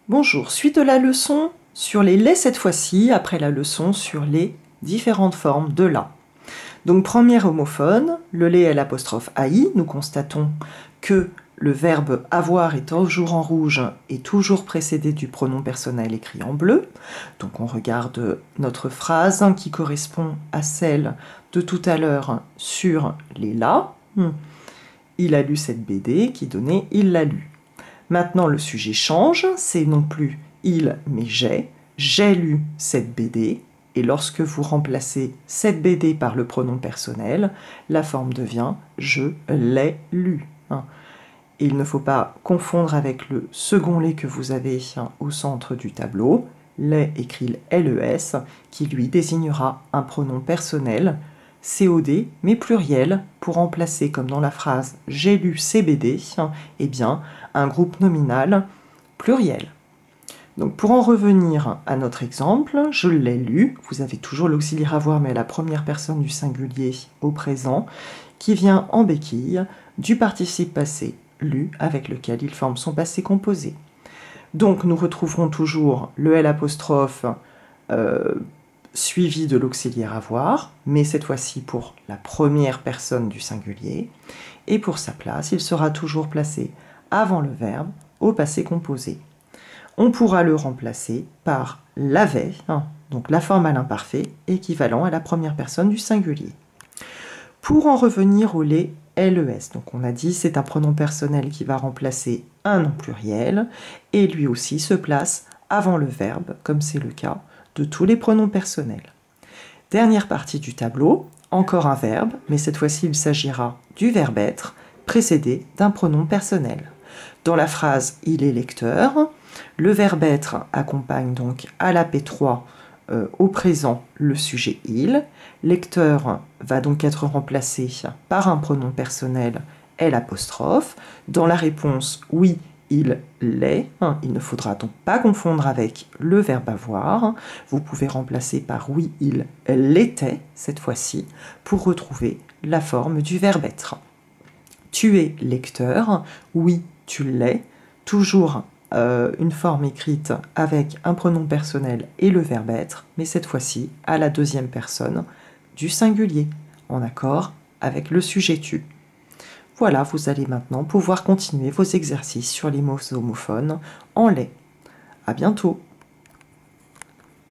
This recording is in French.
Bonjour, suite de la leçon sur les laits cette fois-ci, après la leçon sur les différentes formes de la. Donc premier homophone, le lait à l'apostrophe AI, nous constatons que le verbe avoir est toujours en rouge et toujours précédé du pronom personnel écrit en bleu. Donc on regarde notre phrase qui correspond à celle de tout à l'heure sur les la. Il a lu cette BD qui donnait il l'a lu. Maintenant, le sujet change, c'est non plus il, mais j'ai. J'ai lu cette BD, et lorsque vous remplacez cette BD par le pronom personnel, la forme devient je l'ai lu. Et il ne faut pas confondre avec le second lait que vous avez au centre du tableau, lait écrit LES, qui lui désignera un pronom personnel, COD, mais pluriel, pour remplacer, comme dans la phrase « j'ai lu CBD », eh bien, un groupe nominal pluriel. Donc pour en revenir à notre exemple, je l'ai lu, vous avez toujours l'auxiliaire avoir, mais à la première personne du singulier au présent, qui vient en béquille du participe passé lu, avec lequel il forme son passé composé. Donc nous retrouverons toujours le L' suivi de l'auxiliaire avoir, mais cette fois-ci pour la première personne du singulier, et pour sa place, il sera toujours placé avant le verbe au passé composé. On pourra le remplacer par l'avait, donc la forme à l'imparfait, équivalent à la première personne du singulier. Pour en revenir au lait LES, donc on a dit c'est un pronom personnel qui va remplacer un nom pluriel, et lui aussi se place avant le verbe, comme c'est le cas de tous les pronoms personnels. Dernière partie du tableau, encore un verbe, mais cette fois-ci il s'agira du verbe être, précédé d'un pronom personnel. Dans la phrase « il est lecteur », le verbe être accompagne donc à la P3 au présent le sujet « il ». Lecteur va donc être remplacé par un pronom personnel L'. Dans la réponse « oui », il l'est, il ne faudra donc pas confondre avec le verbe avoir. Vous pouvez remplacer par oui, il l'était, cette fois-ci, pour retrouver la forme du verbe être. Tu es lecteur, oui, tu l'es, toujours une forme écrite avec un pronom personnel et le verbe être, mais cette fois-ci à la deuxième personne du singulier, en accord avec le sujet tu. Voilà, vous allez maintenant pouvoir continuer vos exercices sur les mots homophones en lait. À bientôt!